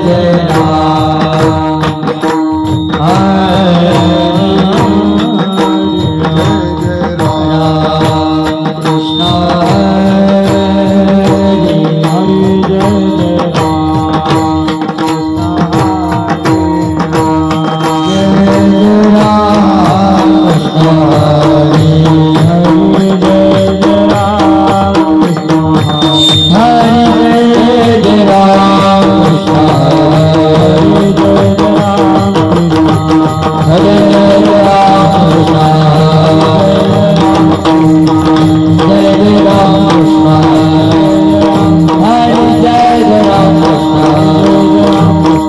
जय राम हरे राम कृष्ण हरे हरे जय राम कृष्ण हरे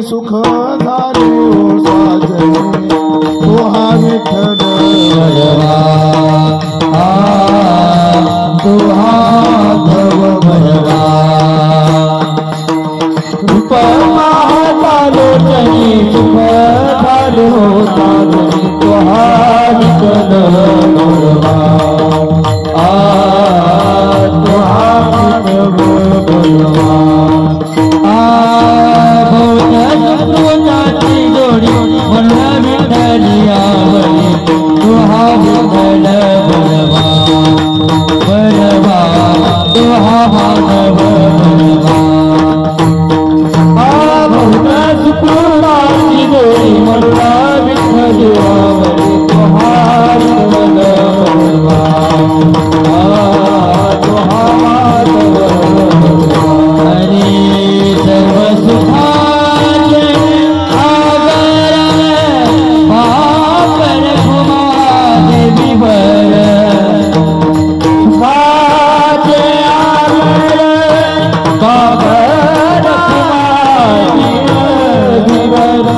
सुख झाले साजने तुहा विठ्ठल भरवा तुहा धव भरवा रूप पाहता लोचनी सुख झाले साजने तुहा विठ्ठल भरवा तुहा विठ्ठल भरवा तुहा विठ्ठल भरवा भरवा तुहा माधव भरवा बहुत सुखी गोरी मला विठ्ठल तुहा विठ्ठल भरवा तुहा माधव हरे सर्व सुखाचे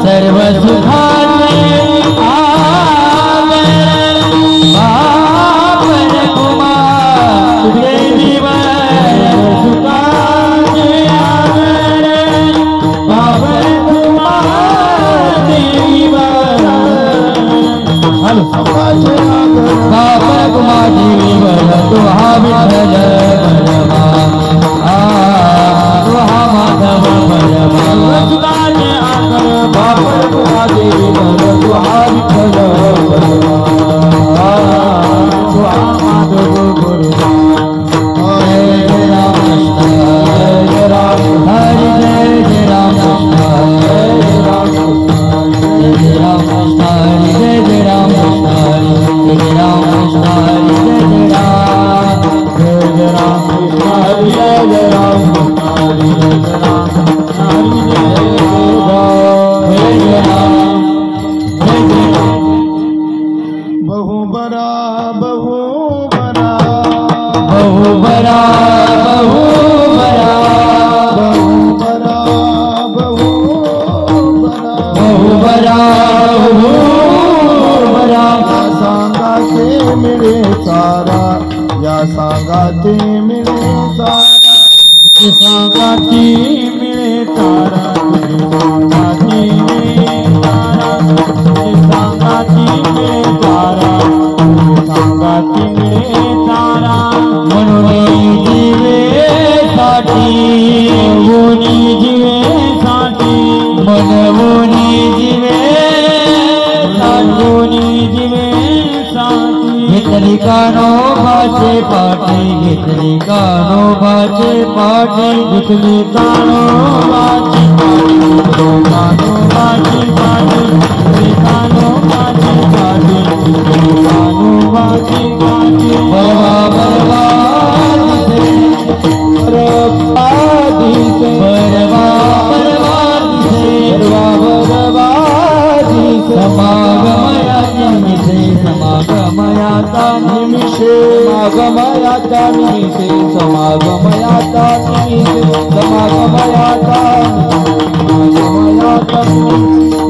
सर्व सुखाचे आवर कुमार देवीवर सुखाचे आवर बाबर कुमार देवीवर बाबर कुमार देवीवर तुहा विठ्ठल भरवा तुहा माधव भरवा बाबर कुमार देवीवर तुहा विठ्ठल भरवा तुहा माधव भरवा जय राम कृष्ण जय राम हरे जय राम कृष्ण जय राम जय राम कृष्ण हरे जय राम कृष्ण जय राम कृष्ण हरे जय राम कृष्ण हरे जय राम कृष्ण हरे जय राम बहु बरा बहु बरा बहु बरा बहु बरा बहु बरा बहु बरा बहु बरा बहु बरा या सांगाते मिळे सारा या सांगाते मिळे सारा सांगाती मिळे तारा सांगाती मिळे तारा सांगाती मिळे तारा सांगाती मिळे तारा म्हणून जीवे साठी होनी जीवे साठी मनवोनी जीवे साठवोनी जीवे साठी घेतली कानोबाचे पाठी घेतली कानोबाचे पाठी घेतली कानोबाची पाठी कानोबाची पाठी घेतली कानोबाची पाठी घेतली कानोबाची पाठी बरवा बरवा दिसे बरवा दिसे बरवा बरवा दिसे बरवा बरवा दिसे समागमयाची निमिषे समागमयाचा निमिषे समागमयाचा निमिषे समागमयाचा निमिषे समागमयाचा समागमयाचा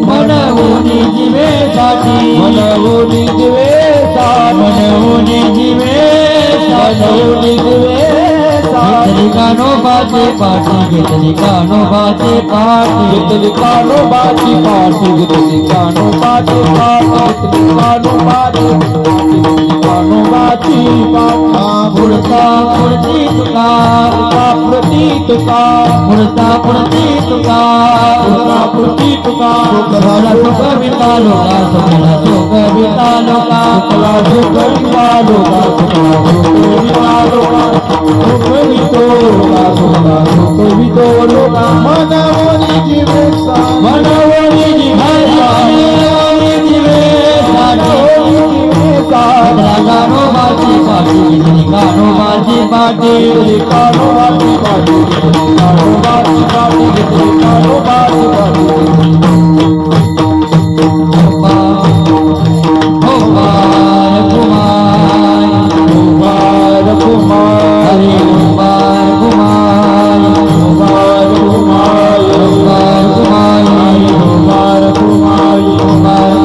मनवोनी जीवेसाठी मनवोनी जीवेसाठी मनवोनी जीवेसाठी मनवोनी जीवेसाठी कानोबाची पाठी घेतली कानोबाची पाठी घेतली कानोबाची पाठी घेतली कानोबाची पाठी घेतली कानोबाची पाठी पुढचा पुढची तुका पुढची तुका पुढचा पुढची तुका पुढची तुका सुखला सुखविता लोका सुखला सुखविता लोका सुखला सुखविता लोका सुखला सुखविता लोका सुखला सुखवितो लोका मनवोनी जीवे मनवोनी जीवे कानोबाची पाठी घेतली कानोबाची पाठी कानोबाची पाठी कानोबाची पाठी घेतली कानोबाची पाठी कुमार कुमार हरे कुमार कुमार कुमार कुमार कुमार कुमार कुमार कुमार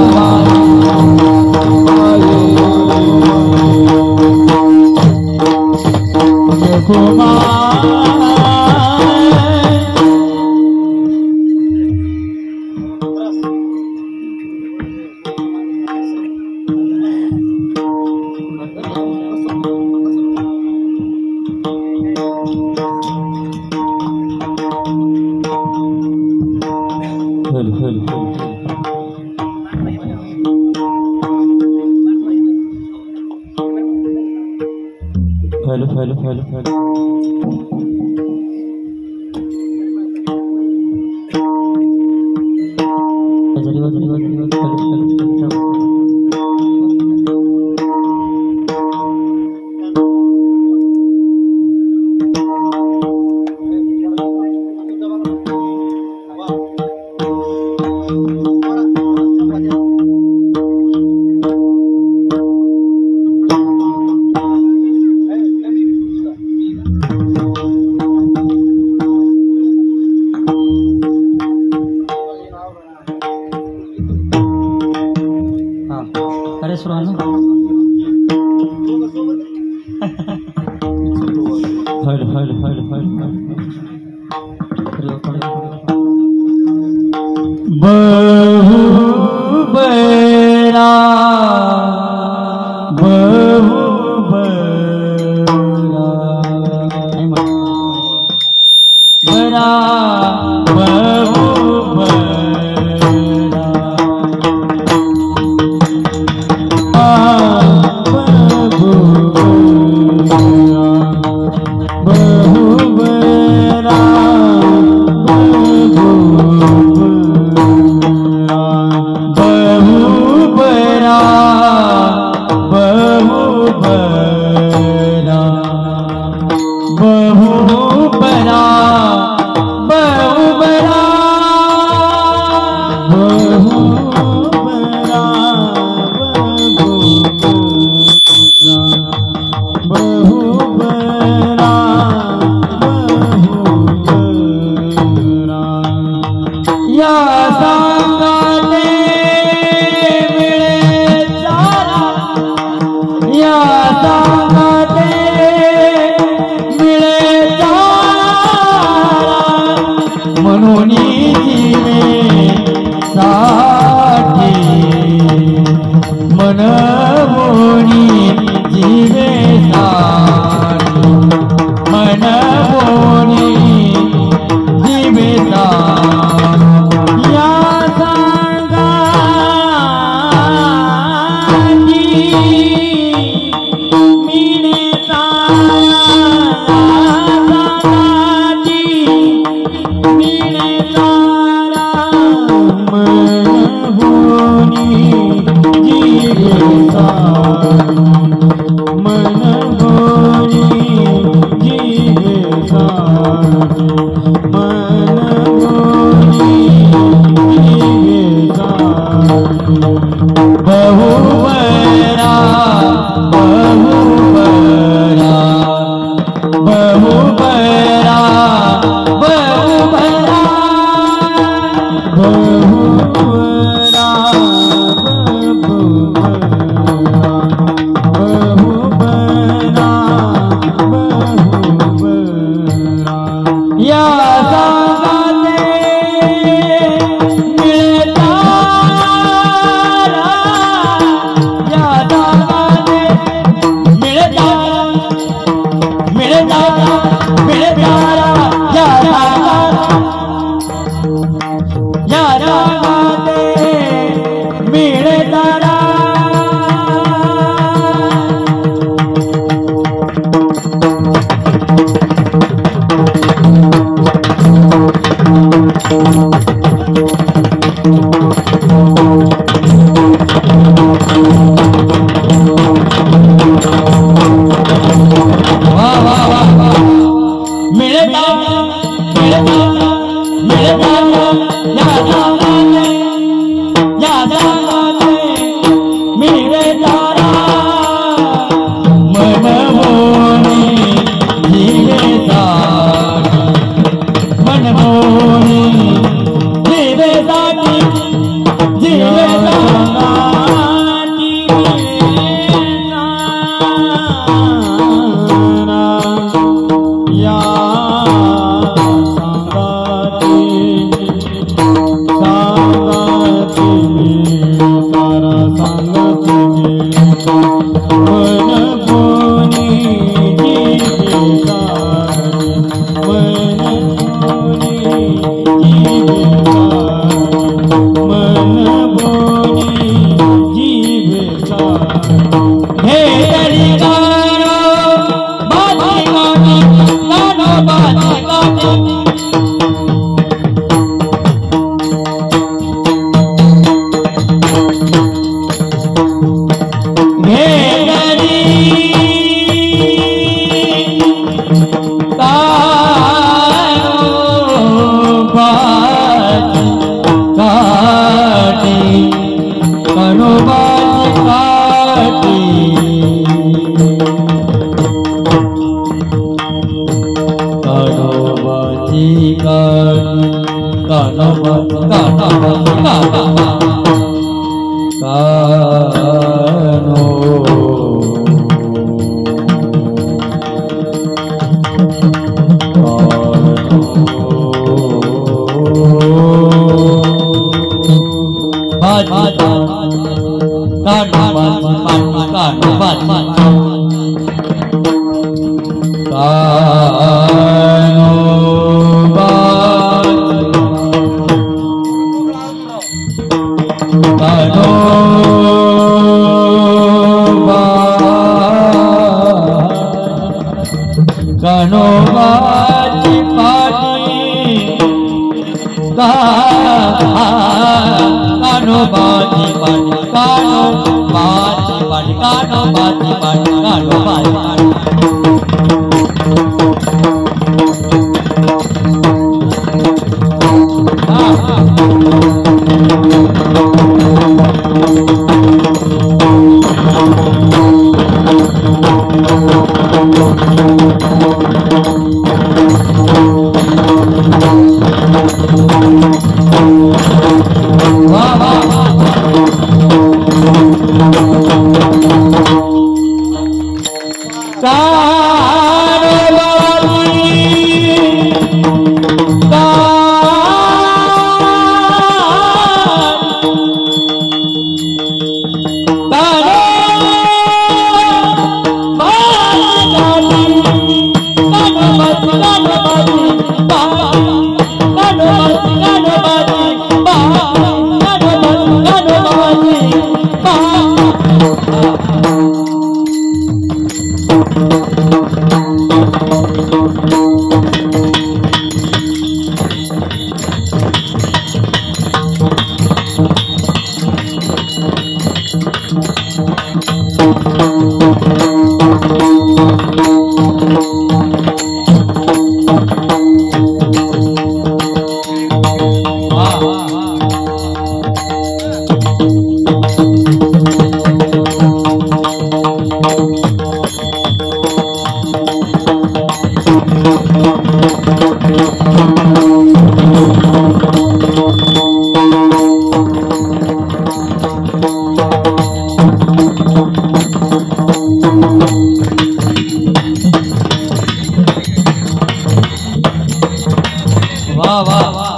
वाह वाह वाह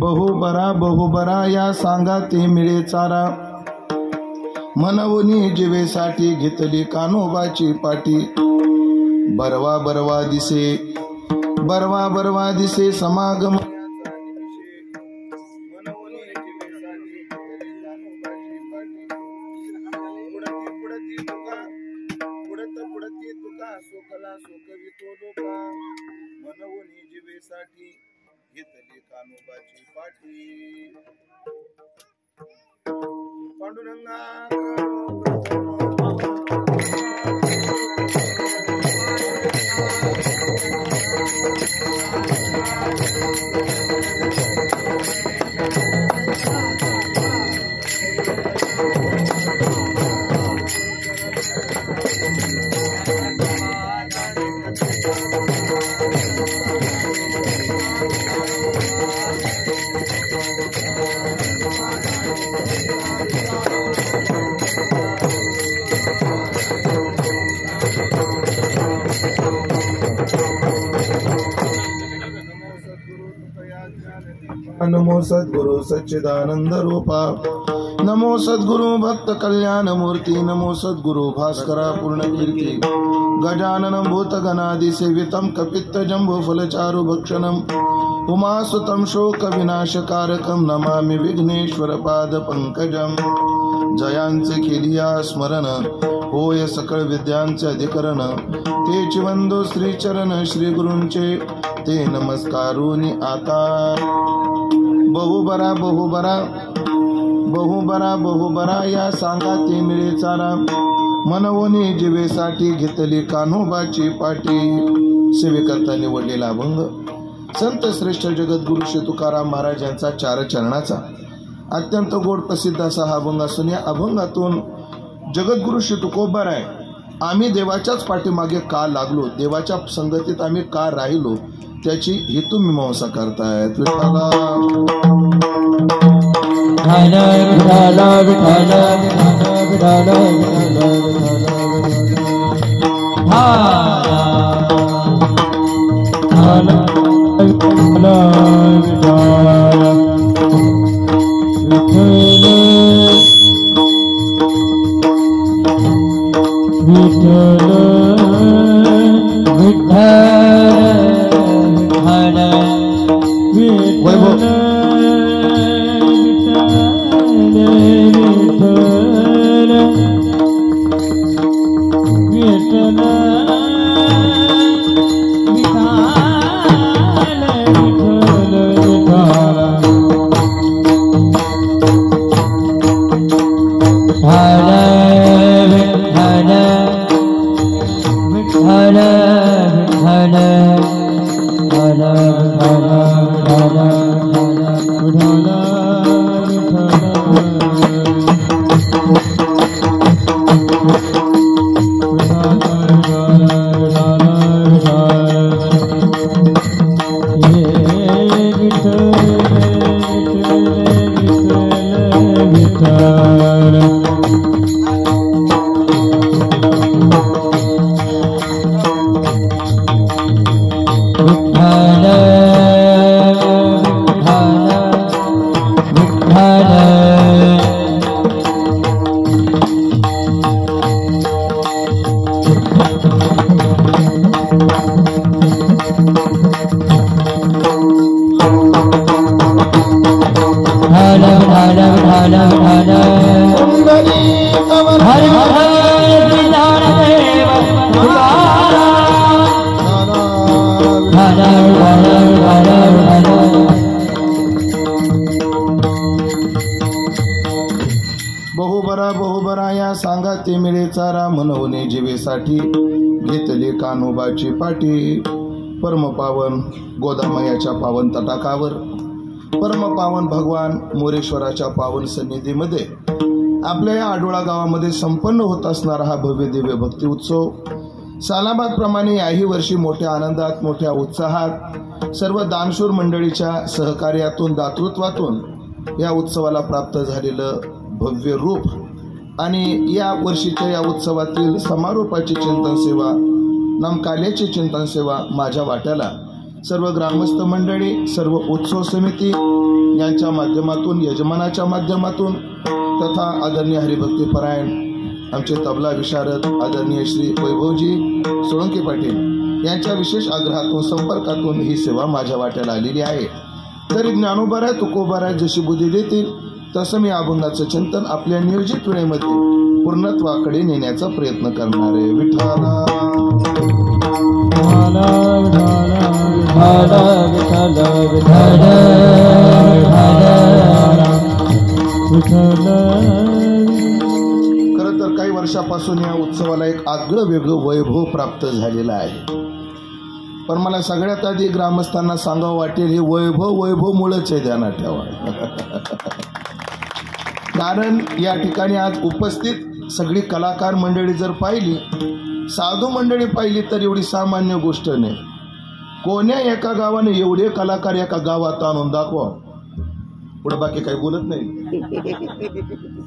बहुबरा या सांगा ते मिळे चारा मनवनी जीवेसाठी घेतली कान्होबाची पाटी बरवा दिसे समागम पुढती तुका सुखला सुखवितो लोका मनवनी जीवेसाठी घेतली कान्होबाची पाठी पांडुरंगा नमो सद्गुरु सच्चिदानंद रूपा नमो सद्गुरु भक्त कल्याण मूर्ती नमो सद्गुरु भास्करा पूर्ण कीर्ती गजाननं भूतगणादि सेवितं कपित्त जम्बो फलचारु भक्षणं उमासुतं शोक विनाशकारकं नमामि विघ्नेश्वर पाद पंकजं जयांचे केलिया स्मरण होय सकळ विद्यांचे अधिकरण तेची वंदो श्री चरण श्री गुरूंचे ते नमस्कारुनी आता बहुबरा या सांगा ते मिळे चारा मनवनी जीवेसाठी घेतली कान्होबाची पाटी सेवेकरता निवडलेला अभंग संत श्रेष्ठ जगद्गुरु श्री तुकाराम महाराज यांचा चार चरणाचा अत्यंत गोड प्रसिद्ध असा हा अभंग असून या अभंगातून जगद्गुरु श्री तुकोबाराय आम्ही देवाच्याच पाठीमागे का लागलो देवाच्या संगतीत आम्ही का राहिलो त्याची हेतुमीमांसा करतायत विठ्ठला बहुबरा या सांगा ते मिळे चारा मनवणे जीवेसाठी घेतली कान्होबाची पाटी परमपावन गोदामयाच्या पावन तटाकावर परमपावन भगवान मोरेश्वराच्या पावन सन्निधीमध्ये आपल्या या आडोळा गावामध्ये संपन्न होत असणारा हा भव्य दिव्य भक्ती उत्सव सालाबाद प्रमाणे याही वर्षी मोठ्या आनंदात मोठ्या उत्साहात सर्व दानशूर मंडळीच्या सहकार्यातून दातृत्वातून या उत्सवाला प्राप्त झालेलं भव्य रूप आणि या वर्षीच्या या उत्सवातील समारोपाची चिंतन सेवा नामकाल्याची चिंतन सेवा माझ्या वाट्याला सर्व ग्रामस्थ मंडळी सर्व उत्सव समिती यांच्या माध्यमातून, यजमानाच्या माध्यमातून तथा आदरणीय हरिभक्तीपरायण आमचे तबला विशारद आदरणीय श्री वैभवजी सोळंके पाटील यांच्या विशेष आग्रहातून, संपर्कातून ही सेवा माझ्या वाट्याला आलेली आहे. तरी ज्ञानोबाराय तुकोबाराय जशी बुद्धी देतील तसं मी अभंगाचं चिंतन आपल्या नियोजित वेळेमध्ये पूर्णत्वाकडे नेण्याचा प्रयत्न करणार आहे. विठ्ठला खरं तर काही वर्षापासून या उत्सवाला एक आगळं वेगळं वैभव प्राप्त झालेलं आहे. पण मला सगळ्यात आधी ग्रामस्थांना सांगावं वाटेल, हे वैभव मुळेच आहे, ध्यानात ठेवा. कारण या ठिकाणी आज उपस्थित सगळी कलाकार मंडळी जर पाहिली, साधू मंडळी पाहिली तर एवढी सामान्य गोष्ट नाही. कोण्या एका गावाने एवढे कलाकार एका गावात आणून दाखवा, पुढे बाकी काही बोलत नाही.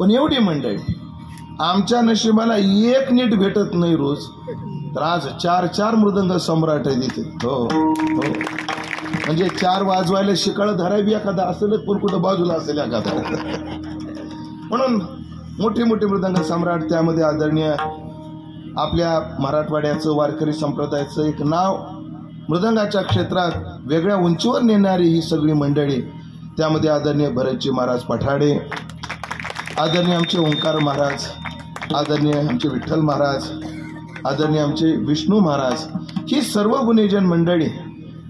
पण एवढी मंडळी, आमच्या नशिबाला एक नीट भेटत नाही रोज, तर आज 4 मृदंग सम्राट आहे तिथे. हो हो, म्हणजे 4 वाजवायला शिकाळ धरावी एखादा असेलच, पण कुठं बाजूला असेल एखादा. म्हणून मोठी मृदंग सम्राट, त्यामध्ये आदरणीय आपल्या मराठवाड्याचं वारकरी संप्रदायाचं एक नाव मृदंगाच्या क्षेत्रात वेगळ्या उंचीवर नेणारी ही सगळी मंडळी. त्यामध्ये आदरणीय भरतजी महाराज पठाडे, आदरणीय आमचे ओंकार महाराज, आदरणीय आमचे विठ्ठल महाराज, आदरणीय आमचे विष्णू महाराज, ही सर्व गुणीजन मंडळी.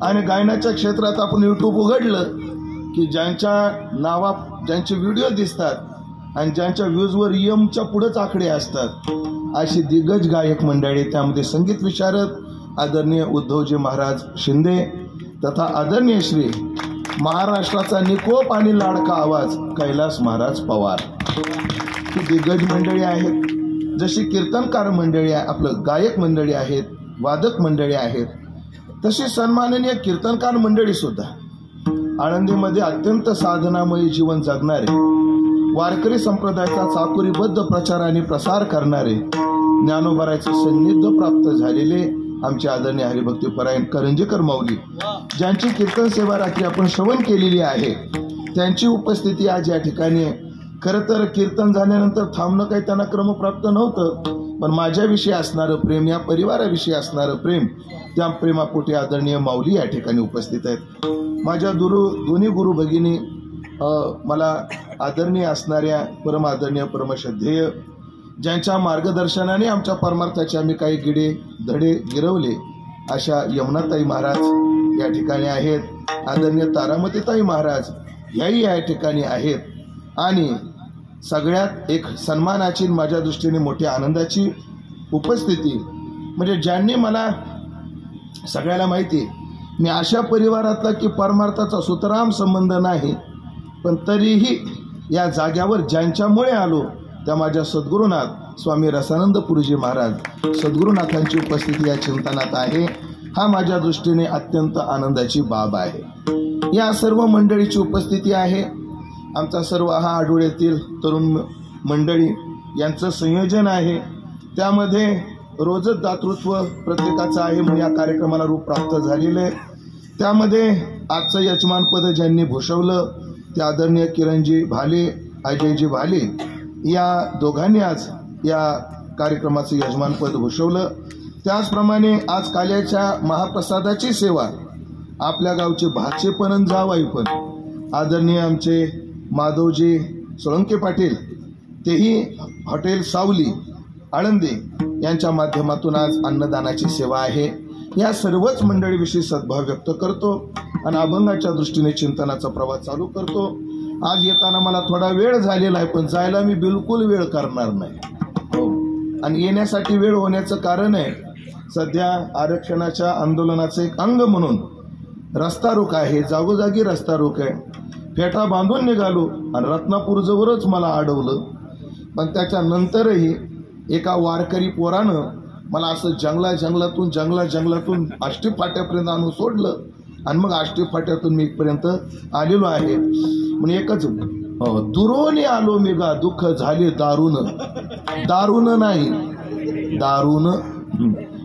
आणि गायनाच्या क्षेत्रात आपण यूट्यूब उघडलं की ज्यांचे व्हिडिओ दिसतात आणि ज्यांच्या व्ह्यूजवर यमच्या पुढेच आकडे असतात, अशी दिग्गज गायक मंडळी. त्यामध्ये संगीत विशारद आदरणीय उद्धवजी महाराज शिंदे तथा आदरणीय श्री महाराष्ट्राचा निकोप आणि लाडका आवाज कैलास महाराज पवार, ही दिग्गज मंडळी आहेत. जशी कीर्तनकार मंडळी आहे, आपलं गायक मंडळी आहेत, वादक मंडळी आहेत, तशी सन्माननीय कीर्तनकार मंडळी सुद्धा. आळंदीमध्ये अत्यंत साधनामयी जीवन जगणारे, वारकरी संप्रदायाचा चाकुरीबद्ध प्रचार आणि प्रसार करणारे, ज्ञानोबारायचे सान्निध्य प्राप्त झालेले आमचे आदरणीय हरिभक्तीपरायण करंजेकर माऊली, ज्यांची कीर्तन सेवा रात्री आपण श्रवण केलेली आहे, त्यांची उपस्थिती आज या ठिकाणी. खरं तर कीर्तन झाल्यानंतर थांबणं काही त्यांना क्रमप्राप्त नव्हतं, पण माझ्याविषयी असणारं प्रेम, या परिवाराविषयी असणारं प्रेम, त्या प्रेमापोटी आदरणीय माऊली या ठिकाणी उपस्थित आहेत. माझ्या दोन्ही गुरु भगिनी, मला आदरणीय असणाऱ्या परम आदरणीय परमश्रद्धेय, ज्यांच्या मार्गदर्शनाने आमच्या परमार्थाचे आम्ही काही धडे गिरवले, अशा यमुनाताई महाराज या ठिकाणी आहेत. आदरणीय तारामतीताई महाराज याही या ठिकाणी आहेत. आणि सगळ्यात एक सन्मानाची, माझ्या दृष्टीने मोठ्या आनंदाची उपस्थिती म्हणजे ज्यांनी, मला सगळ्याला माहिती मी अशा परिवारातला की परमार्थाचा सुतराम संबंध नाही, पण तरीही या जाग्यावर ज्यांच्यामुळे आलो त्या माझ्या सद्गुरुनाथ स्वामी रसानंदपुरीजी महाराज, सद्गुरुनाथांची उपस्थिती या चिंतनात आहे. हा माझ्या दृष्टीने अत्यंत आनंदाची बाब आहे. या सर्व मंडळीची उपस्थिती आहे. आमचा सर्व हा आडोळ्यातील तरुण मंडळी यांचं संयोजन आहे. त्यामध्ये रोजच दातृत्व प्रत्येकाचं आहे, म्हणून या कार्यक्रमाला रूप प्राप्त झालेलं आहे. त्यामध्ये आजचं यजमानपद ज्यांनी भूषवलं ते आदरणीय किरणजी भाले, अजयजी भाले, या दोघांनी आज या कार्यक्रमाचं यजमानपद भूषवलं. त्याचप्रमाणे आज काल्याच्या महाप्रसादाची सेवा आपल्या गावचे भाचे पण जावाई पण आदरणीय आमचे माधवजी सोळंके पाटील, तेही हॉटेल सावली आळंदी यांच्या माध्यमातून आज अन्नदानाची सेवा आहे. या सर्वच मंडळीविषयी सद्भाव व्यक्त करतो आणि अभंगाच्या दृष्टीने चिंतनाचा प्रवास चालू करतो. आज येताना मला थोडा वेळ झालेला आहे, पण जायला मी बिलकुल वेळ करणार नाही. आणि येण्यासाठी वेळ होण्याचं कारण आहे, सध्या आरक्षणाच्या आंदोलनाचं एक अंग म्हणून रस्ता रोक आहे, जागोजागी रस्ता रोक आहे. फेटा बांधून निघालो आणि रत्नापूरजवळच मला अडवलं. पण त्याच्यानंतरही एका वारकरी पोरानं मला असं जंगलातून आष्टी फाट्यापर्यंत आणून सोडलं आणि मग आष्टी फाट्यातून मी इथपर्यंत आलेलो आहे. म्हणजे एकच दुरोने आलो मी गा, दुःख झाले दारुण नाही,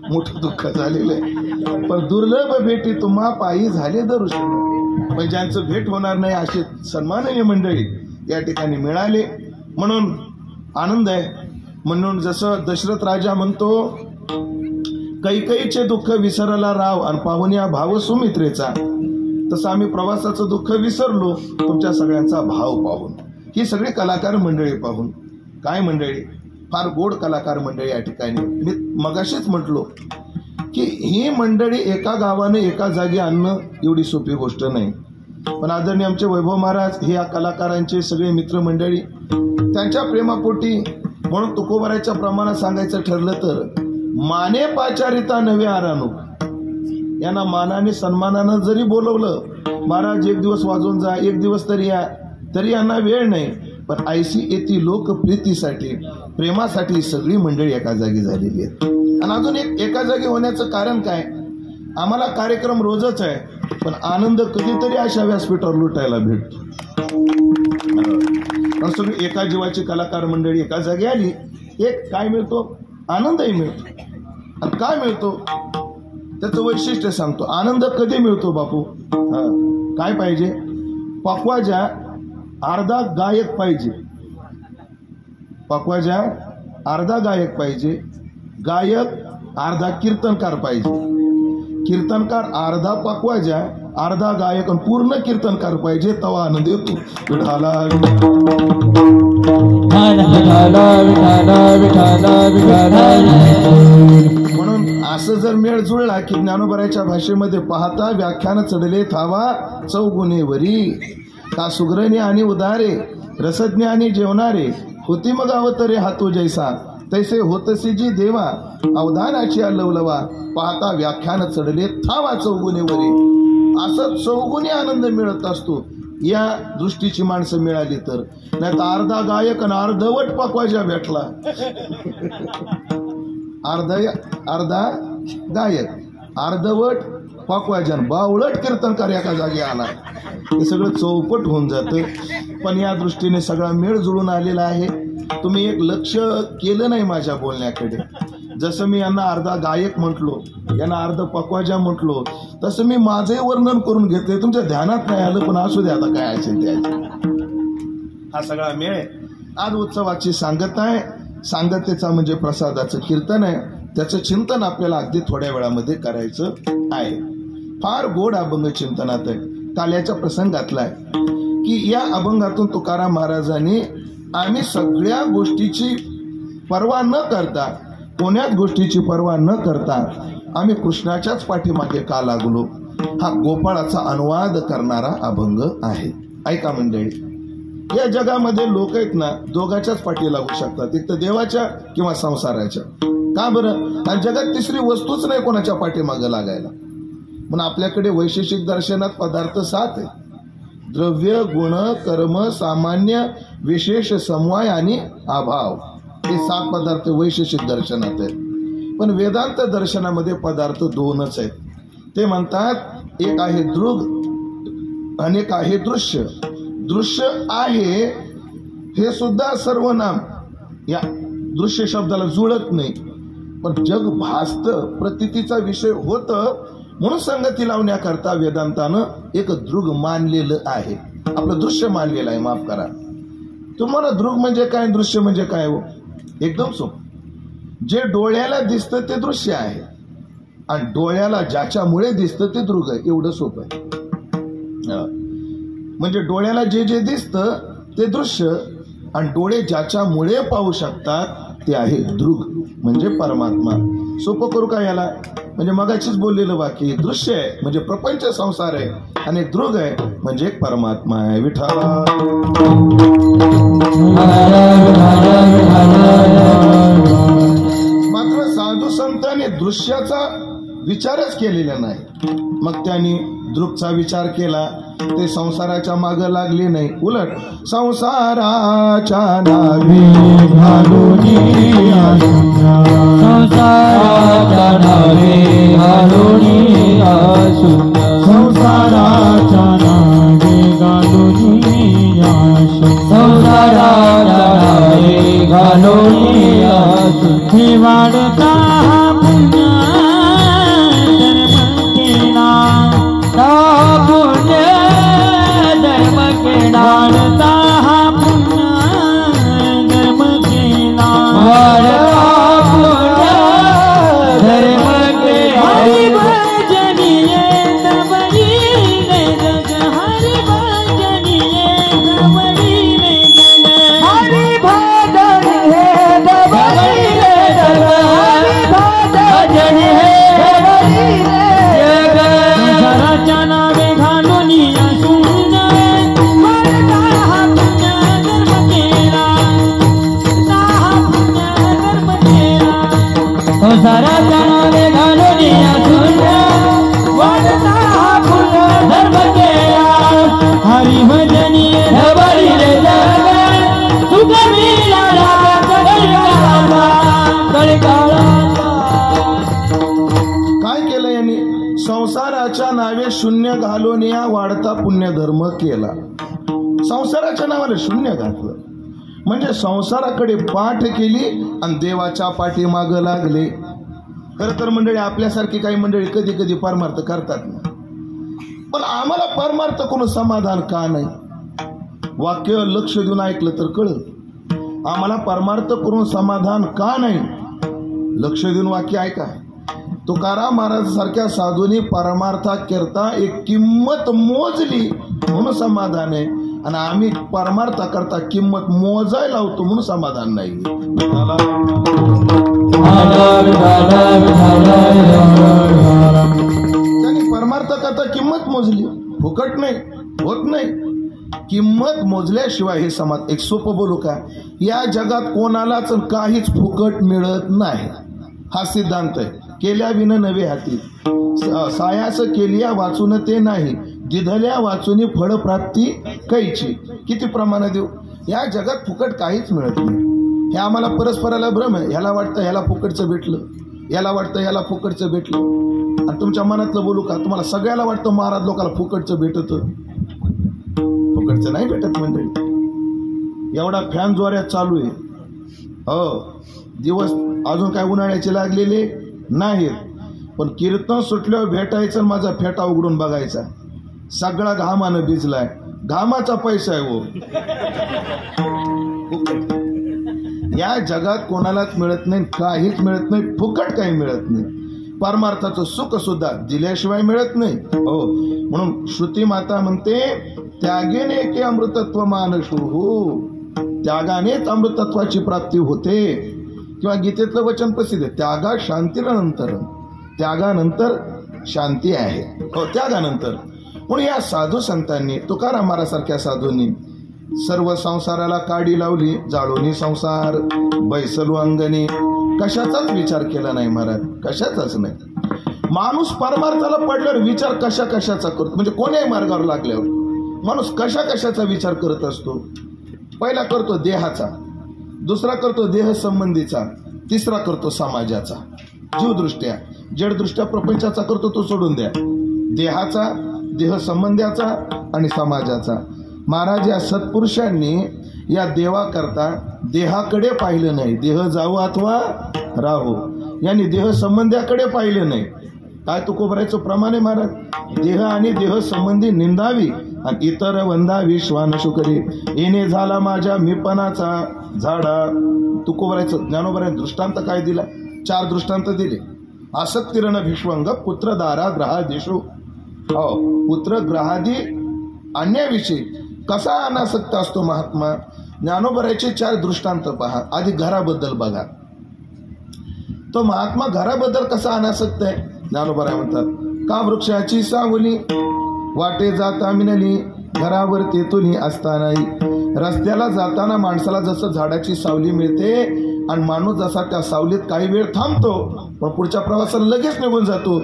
मोठं दुःख झालेलं आहे. पण दुर्लभ भेटी तुम्हा पायी झाले दर्शन. पण ज्यांचं भेट होणार नाही असे सन्माननीय मंडळी या ठिकाणी मिळाले म्हणून आनंद आहे. म्हणून जसं दशरथ राजा म्हणतो कैकईचे दुःख विसरला राव आणि पाहुण्या भाव सुमित्रेचा, तसं आम्ही प्रवासाचं दुःख विसरलो तुमच्या सगळ्यांचा भाव पाहून. ही सगळी कलाकार मंडळी पाहून. काय मंडळी, फार गोड कलाकार मंडळी या ठिकाणी. मी मगाशीच म्हटलो की ही मंडळी एका गावाने एका जागी आणणं एवढी सोपी गोष्ट नाही. पण आदरणीय आमचे वैभव महाराज हे या कलाकारांचे सगळे मित्रमंडळी त्यांच्या प्रेमापोटी, म्हणून तुकोबाराच्या प्रमाणात सांगायचं ठरलं तर माने पाचारिता नवे आरानू, यांना मानाने सन्मानानं जरी बोलवलं, महाराज एक दिवस वाजून जा, एक दिवस तरी या, तरी यांना वेळ नाही. पण ऐशी येती लोकप्रियतेसाठी, प्रेमासाठी सगळी मंडळी एका जागी झालेली आहेत. आणि अजून एका जागी होण्याचं कारण काय, आम्हाला कार्यक्रम रोजच आहे, पण आनंद कधीतरी अशा व्यासपीठावर लुटायला भेटतो. सगळी एका जीवाची कलाकार मंडळी एका जागी आली, एक काय मिळतो, आनंदही मिळतो. आणि काय मिळतो त्याचं वैशिष्ट्य सांगतो. आनंद कधी मिळतो बापू, काय पाहिजे, पकवाजा अर्धा गायक पाहिजे, पकवाजा अर्धा गायक पाहिजे, गायक अर्धा कीर्तनकार पाहिजे, कीर्तनकार अर्धा पकवाजा अर्धा गायक आणि पूर्ण कीर्तनकार पाहिजे, तवा आनंद येतो. विठाला म्हणून असं जर मेळ जुळला की ज्ञानोबराच्या भाषेमध्ये पाहता व्याख्यान चढले थावा चौगुणेवरी, का सुग्रणी आणि उदारे रसज्ञ आणि जेवणारे, होती मग अवतरे हातो जैसा, तैसे होतसी जी देवा, अवधानाची लवलवा, पाहता व्याख्यान चढले थावा चौगुणेवरी. असं चौगुणी आनंद मिळत असतो या दृष्टीची माणसं मिळाली तर. नाही तर अर्धा गायक आणि अर्धवट पकवाजा भेटला, अर्धा गायक अर्धवट पकवाजन बावळट कीर्तनकार एका जागी आला, हे सगळं चौपट होऊन जातं. पण या दृष्टीने सगळा मेळ जुळून आलेला आहे. तुम्ही एक लक्ष केलं नाही माझ्या बोलण्याकडे. जसं मी यांना अर्धा गायक म्हटलो, यांना अर्ध पकवाजा म्हटलो, तसं मी माझंही वर्णन करून घेतले. तुमच्या ध्यानात नाही आलं, पण असू दे, आता काय असेल ते. हा सगळा मेळ आज उत्सवाची सांगता आहे. सांगतेचा म्हणजे प्रसादाचं कीर्तन आहे. त्याचं चिंतन आपल्याला अगदी थोड्या वेळामध्ये करायचं आहे. फार गोड अभंग चिंतनात आहे. काल याच्या प्रसंगातला आहे की या अभंगातून तुकाराम महाराजांनी आम्ही सगळ्या गोष्टीची पर्वा न करता, कोण्याच गोष्टीची पर्वा न करता आम्ही कृष्णाच्याच पाठीमागे का लागलो, हा गोपाळाचा अनुवाद करणारा अभंग आहे. ऐका मंडळी, या जगामध्ये लोक आहेत ना, दोघाच्याच पाठी लागू शकतात, एक तर देवाच्या किंवा संसाराच्या. का बरं, आणि जगात तिसरी वस्तूच नाही कोणाच्या पाठीमागे लागायला. म्हणून आपल्याकडे वैशेषिक दर्शनात पदार्थ 7 आहेत. द्रव्य, गुण, कर्म, सामान्य, विशेष, समवाय आणि अभाव, हे 7 पदार्थ वैशेषिक दर्शनात आहेत. पण वेदांत दर्शनामध्ये पदार्थ 2च आहेत. ते म्हणतात एक आहे दृग आणि एक आहे दृश्य. दृश्य आहे हे सुद्धा सर्वनाम या दृश्य शब्दाला जुळत नाही, पण जग भासत, प्रतीतीचा विषय होत, म्हणून संगती लावण्याकरता वेदांतानं एक दृग मानलेलं आहे. आपलं दृश्य मानलेलं आहे. माफ करा, तुम्हाला दृग म्हणजे काय, दृश्य म्हणजे काय हो, एकदम सोपं. जे डोळ्याला दिसतं ते दृश्य आहे आणि डोळ्याला ज्याच्यामुळे दिसतं ते दृग आहे. एवढं सोपं आहे. म्हणजे डोळ्याला जे जे दिसतं ते दृश्य आणि डोळे ज्याच्यामुळे पाहू शकतात ते आहे दृग, म्हणजे परमात्मा. सोपं करू का याला, म्हणजे मगाचीच बोललेलं वाक्य, दृश्य आहे म्हणजे प्रपंच संसार आहे आणि दृग आहे म्हणजे परमात्मा आहे. विठ्ठल मात्र साधू संतांनी दृश्याचा विचारच केलेला नाही. मग त्यांनी दृगचा विचार केला, ते संसाराच्या मागे लागले नाही, उलट संसाराच्या नावे घालून, संसाराच्या नावे घालून, संसाराच्या नावे घालून, संसाराच्या नावे घालून, हे वाढता पुण्य पुण्य संसाराच्या नावे शून्य घालून या वाढता पुण्यधर्म केला. संसाराच्या नावाने शून्य घातलं म्हणजे संसाराकडे पाठ केली आणि देवाच्या पाठीमाग लागले. खरं तर मंडळी आपल्यासारखी काही मंडळी कधी कधी परमार्थ करतात ना, पण आम्हाला परमार्थ कोण समाधान का नाही? वाक्य लक्ष देऊन ऐकलं तर कळत आम्हाला परमार्थ करून समाधान का नाही. लक्ष देऊन वाक्य ऐका. तुकाराम महाराज सारख्या साधूंनी परमार्थाकरता एक किंमत मोजली म्हणून समाधान आहे, आणि आम्ही परमार्थ करता किंमत मोजायला लावतो म्हणून समाधान नाही. त्यांनी परमार्थ करता किंमत मोजली, फुकट नाही, होत नाही. किंमत मोजल्याशिवाय हे समाज. एक सोपं बोलू का, या जगात कोणालाच काहीच फुकट मिळत नाही. हा सिद्धांत आहे. केल्या विन नवे हाती, सायास केलिया वाचून ते नाही, दिधल्या वाचून फळप्राप्ती कैची. किती प्रमाण देऊ? या जगात फुकट काहीच मिळत नाही. हे आम्हाला परस्पराला भ्रम आहे. ह्याला वाटतं ह्याला फुकटचं भेटलं, याला वाटतं ह्याला फुकटचं भेटलं. आणि तुमच्या मनातलं बोलू का, तुम्हाला सगळ्याला वाटतं महाराज लोकांना फुकटचं भेटत, फुकटचं नाही भेटत मंडळी. एवढा फॅन जोऱ्यात चालू आहे. हो, दिवस अजून काय उन्हाळ्याचे लागलेले नाहीत, पण कीर्तन सुटल्यावर भेटायचं, माझा फेटा उघडून बघायचा. सगळा घामानं भिजलाय. घामाचा पैसा आहे हो. या जगात कोणालाच मिळत नाही, काहीच मिळत नाही, फुकट काही मिळत नाही. परमार्थाचं सुख सुद्धा दिल्याशिवाय मिळत नाही. हो, म्हणून श्रुती माता म्हणते, त्यागेने के अमृतत्व मानशो. हो, त्यागानेच अमृतत्वाची प्राप्ती होते. किंवा गीतेतलं वचन प्रसिद्ध आहे, त्यागा शांतीनंतर. त्यागानंतर शांती आहे. हो, त्यागानंतर. म्हणून या साधू संतांनी, तुकाराम महाराजांसारख्या साधूंनी सर्व संसाराला काडी लावली, जाळोनी संसार बैसलू अंगणी. कशाचाच विचार केला नाही महाराज, कशाचाच नाही. माणूस परमार्थाला पडल्यावर विचार कशा कशाचा करतो, म्हणजे कोण्याही मार्गावर लागल्यावर माणूस कशा कशाचा विचार करत असतो. पहिला करतो देहाचा, दुसरा करतो देह संबंधीचा, तिसरा करतो समाजाचा. जीवदृष्ट्या जडदृष्ट्या प्रपंचाचा करतो तो सोडून द्या. देहाचा, देह संबंधाचा आणि समाजाचा. महाराज या सत्पुरुषांनी या देवाकरता देहाकडे पाहिलं नाही. देह जावो अथवा राहो, यांनी देह संबंधाकडे पाहिलं नाही. काय तुकोबरायचं प्रमाण आहे महाराज, देह आणि देह संबंधी निंदावी आणि इतर वंदावी श्वान शुकरी. येणे झाला माझ्या मीपणाचा झाडा. तुकोबरायचं ज्ञानोबरायचं दृष्टांत काय दिला? 4 दृष्टांत दिले. आसक्तिरण भिष्वंग पुत्र दारा ग्रहादिषु. हो, पुत्र ग्रहादी आणण्याविषयी कसा अनासक्त असतो महात्मा. ज्ञानोबरायचे 4 दृष्टांत पहा. आधी घराबद्दल बघा. तो महात्मा घराबद्दल कसा अनासक्त आहे. ज्ञानोबराय म्हणतात, का वृक्षाची सावली वाटे जाता मिनली, घरावर तेथूनही असता नाही. रस्त्याला जाताना माणसाला जसं झाडाची सावली मिळते आणि माणूस जसा त्या सावलीत काही वेळ थांबतो पण पुढच्या प्रवासाला लगेच निघून जातो.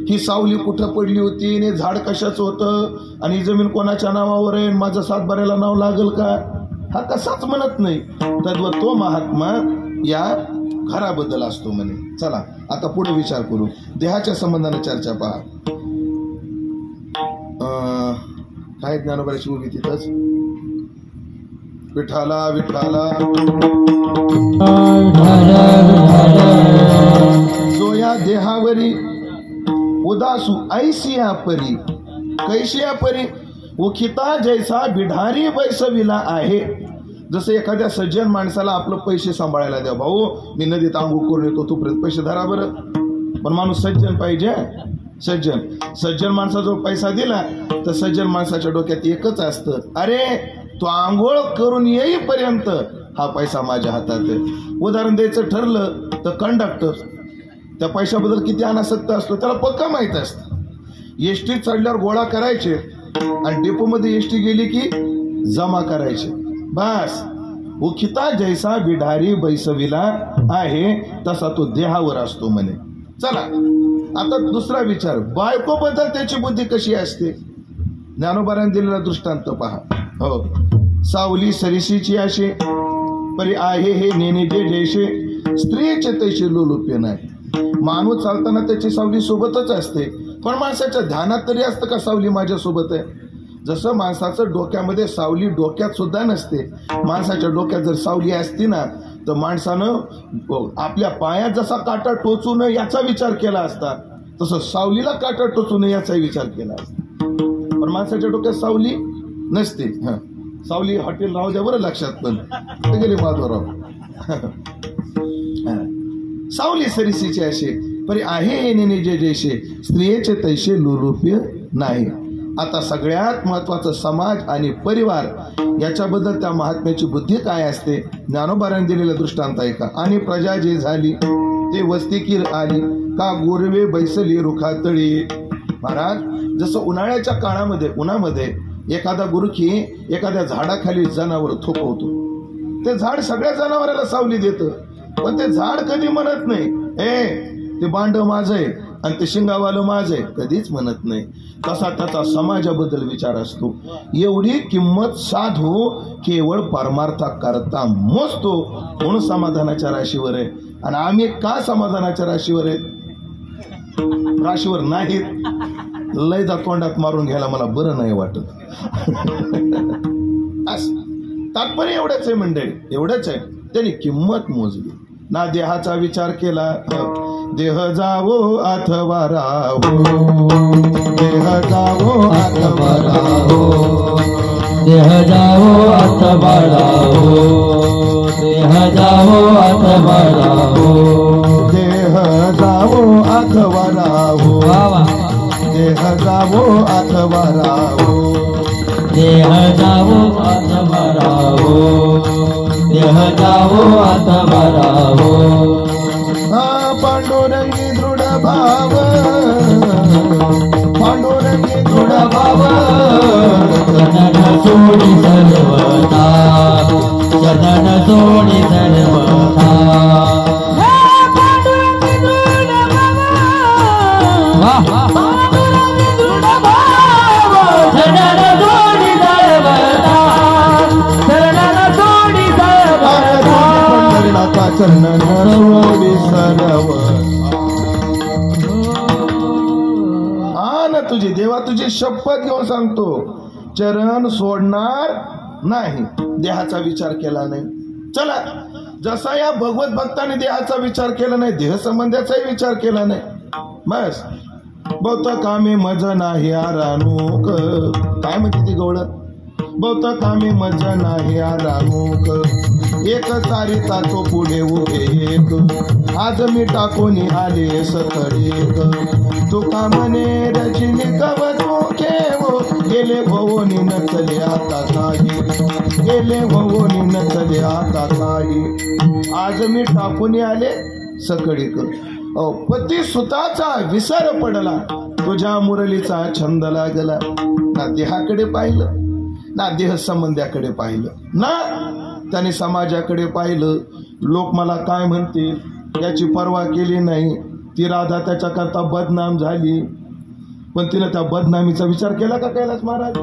ही सावली कुठं पडली होती, ने झाड कशाचं होतं, आणि जमीन कोणाच्या नावावर आहे, माझं सातबाऱ्याला नाव लागल का, हा कसाच म्हणत नाही. तद्वत तो महात्मा या घराबद्दल असतो म्हणे. चला आता पुढे विचार करू. देहाच्या संबंधाने चर्चा पहा. काय ज्ञानोबराची उभी तिथंच, विठाला विठाला जो या देहावरी उदासू ऐसिया परी कैसिया परी उखिता जैसा बिढारी बैसविला आहे. जसं एखाद्या सज्जन माणसाला आपलं पैसे सांभाळायला द्या. भाऊ मी नदीत आंघोळ करून येतो, तोपर्यंत पैसे धरा बरं. पण माणूस सज्जन पाहिजे. सज्जन माणसाजवळ पैसा दिला तर सज्जन माणसाच्या डोक्यात एकच असतं, अरे तो आंघोळ करून येईपर्यंत हा पैसा माझ्या हातात आहे. उदाहरण द्यायचं ठरलं तर कंडक्टर त्या पैशाबद्दल किती अनासक्त असतो त्याला पक्का माहीत असतं. एस टी चढल्यावर गोळा करायचे आणि डेपोमध्ये एस टी गेली की जमा करायचे. बस उखिता जैसा बिढारी बैसविला आहे तसा तो देहावर असतो म्हणे. चला आता दुसरा विचार, बायकोबद्दल त्याची बुद्धी कशी असते. ज्ञानोबाराने दिलेला दृष्टांत पहा. हो, सावली सरिसीची आशे परी आहे हे नेणे जे जैसे स्त्रीचे तैसे लोलुप्य नाही. माणूस चालताना त्याची सावली सोबतच असते. पण माणसाच्या ध्यानात तरी असतं का सावली माझ्यासोबत आहे? जसं माणसाचं डोक्यामध्ये सावली डोक्यात सुद्धा नसते, माणसाच्या डोक्यात जर सावली असती ना तर माणसानं आपल्या पायात जसा काटा टोचू नये याचा विचार केला असता, तसं सावलीला काटा टोचू नये याचा विचार केला असता. पण माणसाच्या डोक्यात सावली नसते. सावली हॉटेल राहू द्या बरं लक्षात, पण ते गेले माधवराव. सावली सरीसीचे असे परी आहे नेने जे जैसे, स्त्रियेचे तैसे लुलुप्य नाही. आता सगळ्यात महत्वाचं समाज आणि परिवार याच्याबद्दल त्या महात्म्याची बुद्धी काय असते ज्ञानोबारांनी दिलेलं दृष्टांत आहे का. आणि प्रजा जे झाली ते वस्तीकीर आली का गोरवे बैसली रुखातळी. महाराज जसं उन्हाळ्याच्या काळामध्ये उन्हामध्ये एखादा गुरुखी एखाद्या झाडाखाली जनावर थोपवतो, ते झाड सगळ्या जनावराला सावली देतं, पण ते झाड कधी म्हणत नाही ते बांड माझं आहे आणि ते शिंगावालं माझं आहे, कधीच म्हणत नाही. तसा त्याचा समाजाबद्दल विचार असतो. एवढी किंमत साधू केवळ परमार्था करता मोजतो म्हणून समाधानाच्या राशीवर आहे. आणि आम्ही का समाधानाच्या राशीवर आहेत? राशीवर नाहीत. लयदा तोंडात मारून घ्यायला मला बरं नाही वाटत. तात्पर्य एवढंच आहे मंडळी, एवढंच आहे. त्यांनी किंमत मोजली ना, देहाचा विचार केला. देह जावो अथवा राहो, देह जावो अथवा राहो, देह जावो अथवा राहो, देह जावो अथवा राहो, देह जावो अथवा राहो, देह जावो अथवा राहो, देह जावो अथवा राहो, देह जावो अथवा राहो. पांडुरंगी दृढ भाव, पांडुरंगी दृढ भाव, चरण सोडी सर्वथा, चरण सोडी सर्वथा. चरण सोडी सर्व. हा ना, तुझी देवा तुझी शपथ घेऊन सांगतो, चरण सोडणार नाही. देहाचा विचार केला नाही. चला, जसा या भगवत भक्ताने देहाचा विचार केला नाही, देह संबंधाचाही विचार केला नाही. बस बहुत कामे मज नाही आरानूक. काय म्हणते ती गवळण? बहुत कामे मज नाही आरानूक, एक चारिता तो पुढे उभे एक, आज मी टाकून आले सकळेक. तुका म्हणे रचिनी कवचू खेवो, गेले भवोनी नचले आता काही, गेले भवोनी नचले आता काही, आज मी टाकून आले सकळेक. पती सुताचा विसर पडला, तुझ्या मुरलीचा छंद लागला. ना देहाकडे पाहिलं ना देह संबंधाकडे पाहिलं, ना त्याने समाजाकडे पाहिलं. लोक मला काय म्हणतील याची पर्वा केली नाही. ती राधा त्याच्याकरता बदनाम झाली, पण तिने त्या बदनामीचा विचार केला का कैलास महाराज?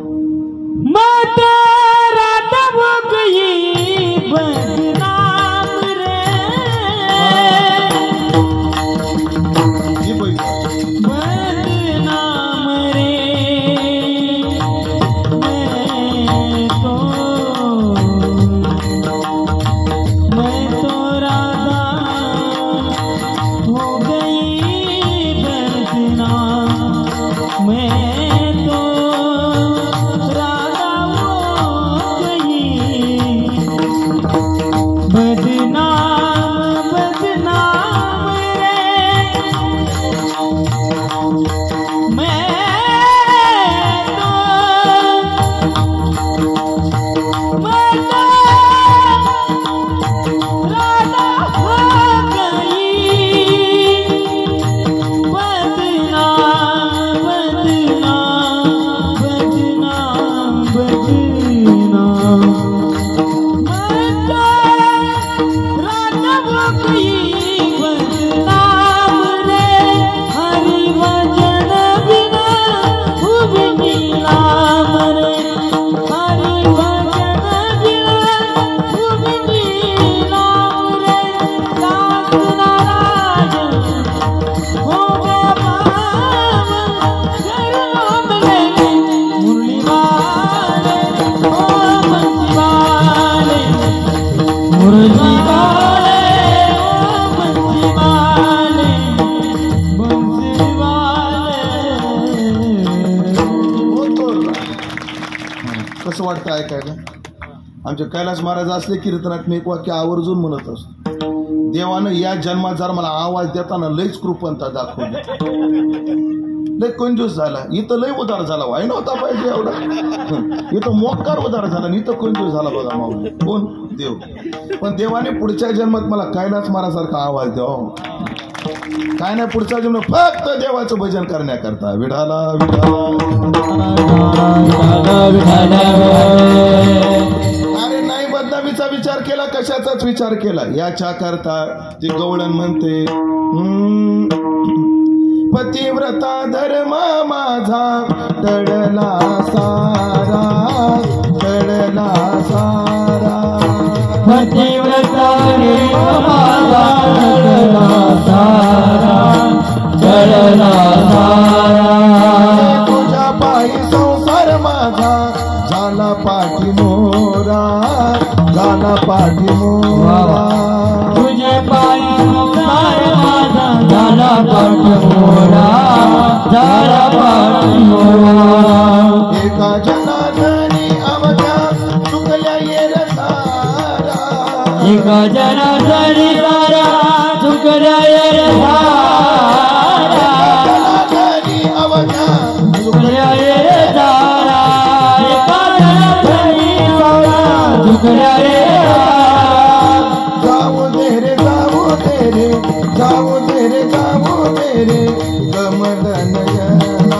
कसं वाटतं ऐकायला? आमचे कैलास महाराज असले कीर्तनात मी एक वाक्य आवर्जून म्हणत असतो, देवानं या जन्मात जर मला आवाज देताना लईच कृपणता दाखवली. लय कंजूस झाला, इथं लय उदार झाला, व्हाय नव्हता पाहिजे एवढा. इथं मोक्कार उदार झाला आणि इथं कंजूस झाला बघा माऊली. कोण? देव. पण देवाने पुढच्या जन्मात मला कैलास महाराजासारखा आवाज द्यावा. काय नाही, पुढचा जन्म फक्त देवाचं भजन करण्याकरता. विठाला विठाला. अरे नाही बदनामीचा विचार केला, कशाचाच विचार केला. याच्या करता ती गवळण म्हणते, पतिव्रता धर्म माझा टळला सारा, टळला सारा. पतिव्रता माझा टळला सारा, टळला सारा. तुझ्या पायी संसार माझा झाला पाठी मोरा, झाला पाठी मोरा. तुझे पायी संसार माझा झाला पाठी मोरा, झाला पाठी मोरा. एका जनार्दनी अवघ्या चुकल्या येर सारा, एका जनार्दनी सारा चुकल्या येर सारा. जनार्दनी अवघ्या चुकल्या येर सारा, एका जनार्दनी सारा चुकल्या येर सारा. जाऊ दे रे, जाऊ दे रे, जाऊ दे रे, जाऊ दे रे. कमल नयना,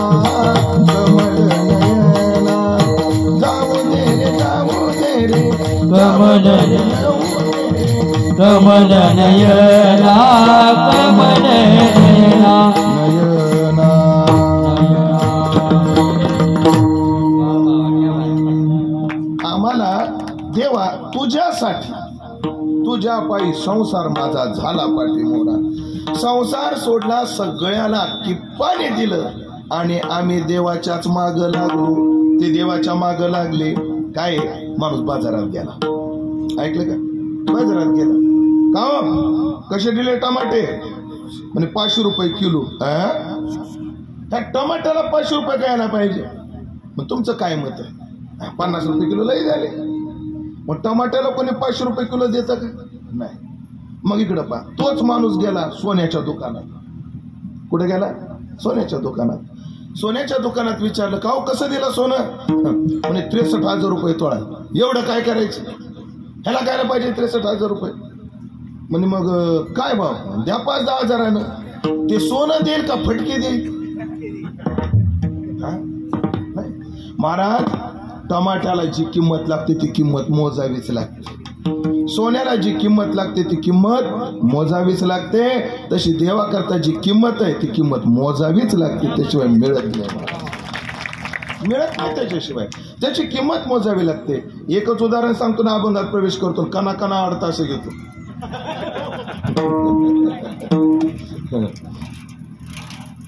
कमल नयना. जाऊ दे रे, जाऊ दे रे. कमल कमल नयना, कमल नयना. नयना. आम्हाला देवा तुझ्यासाठी, तुझ्या पायी संसार माझा झाला पाठी मोरा. संसार सोडला, सगळ्याला किप्पाने दिलं आणि आम्ही देवाच्याच माग लागलो. ते देवाच्या माग लागले. काय? माणूस बाजारात गेला. ऐकलं का? बाजारात गेला. का हो? कसे दिले टमाटे? म्हणजे 500 रुपये किलो. त्या टमाट्याला 500 रुपये द्यायला पाहिजे. मग तुमचं काय मत आहे? 50 रुपये किलो लई झाले. मग टमाट्याला कोणी 500 रुपये किलो देतं का? नाही. मग इकडं पहा, तोच माणूस गेला सोन्याच्या दुकानात. कुठे गेला? सोन्याच्या दुकानात. सोन्याच्या दुकानात विचारलं, का हो कसं दिलं सोनं? म्हणे 63,000 रुपये तोळा. एवढं काय करायचं? ह्याला काय पाहिजे 63,000 रुपये? म्हणे मग काय भाव? द्या 5-10 हजारानं. ते सोनं देईल का फटके देईल? महाराज, टमाट्याला जी किंमत लागते ती किंमत मोजावीच लागते. सोन्याला जी किंमत लागते ती किंमत मोजावीच लागते. तशी देवाकरता जी किंमत आहे ती किंमत मोजावीच लागते. त्याशिवाय मिळत नाही, मिळत नाही. त्याच्याशिवाय त्याची किंमत मोजावी लागते. एकच उदाहरण सांगतो ना, अभंगात प्रवेश करतो, कना कना अडता असं घेतो.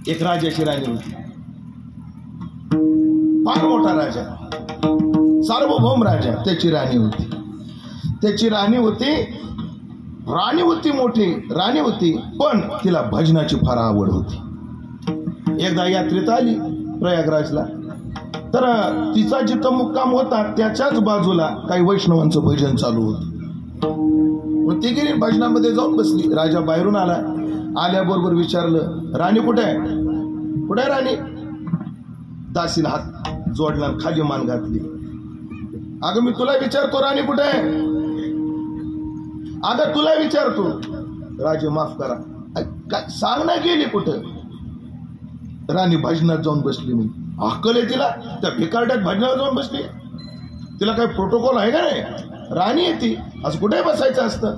एक राजाची राणी होती, फार मोठा राजा, सार्वभौम राजा. त्याची राणी होती. त्याची राणी होती, राणी होती, मोठी राणी होती, पण तिला भजनाची फार आवड होती. एकदा यात्रेत आली प्रयागराजला, तर तिचा जिथं मुक्काम होता त्याच्याच बाजूला काही वैष्णवांचं भजन चालू होतं. मग ती गेली भजनामध्ये जाऊन बसली. राजा बाहेरून आला. आल्याबरोबर विचारलं, राणी कुठे आहे? कुठे आहे राणी? दासीला हात जोडला, खाली मान घातली. अगं मी तुला विचारतो राणी कुठे आहे? अगं तुला विचारतो. राजे माफ करा, काय सांग ना, गेली कुठं? राणी भजनात जाऊन बसली. मी अक्कल आहे तिला? त्या भिकारड्यात भजनात जाऊन बसली? तिला काही प्रोटोकॉल आहे का नाही? राणी आहे ती, असं कुठे बसायचं असतं?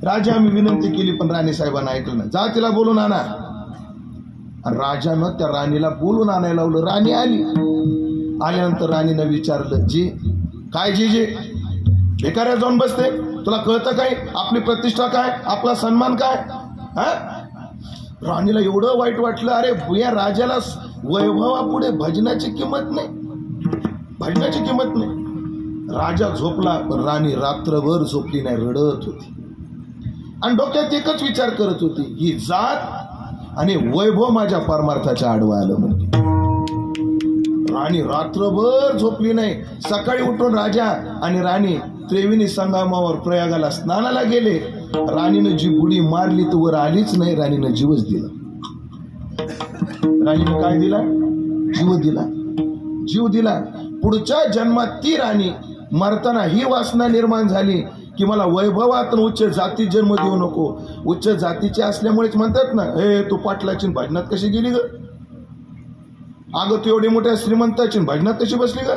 राजा आम्ही विनंती केली, पण राणी साहेबांना ऐकलं नाही. जा तिला बोलून आणा. राजानं त्या राणीला बोलून आणायला लावलं. राणी आली. आल्यानंतर राणीनं विचारलं, जी काय जी जी भिकाऱ्या जाऊन बसते? तुला कळतं काय? आपली प्रतिष्ठा काय? आपला सन्मान काय? हा? राणीला एवढं वाईट वाटलं. अरे या राजाला वैभवापुढे भजनाची किंमत नाही, भजनाची किंमत नाही. राजा झोपला, पण राणी रात्रभर झोपली नाही, रडत होती. आणि डोक्यात एकच विचार करत होती, ही जात आणि वैभव माझ्या परमार्थाच्या आडवा आलं. म्हणजे राणी रात्रभर झोपली नाही. सकाळी उठून राजा आणि राणी त्रिवेणी संगमावर प्रयागाला स्नानाला गेले. राणीनं जी बुडी मारली तर वर आलीच नाही. राणीनं जीवच दिला. राणीनं काय दिला? जीव दिला. जीव दिला. पुढच्या जन्मात ती राणी मरताना ही वासना निर्माण झाली की मला वैभवात उच्च जातीत जन्म देऊ नको. उच्च जातीचे असल्यामुळेच म्हणतात ना, हे तू पाटलाची भजनात कशी गेली ग? अगं तू एवढी मोठ्या श्रीमंताची भजनात कशी बसली ग?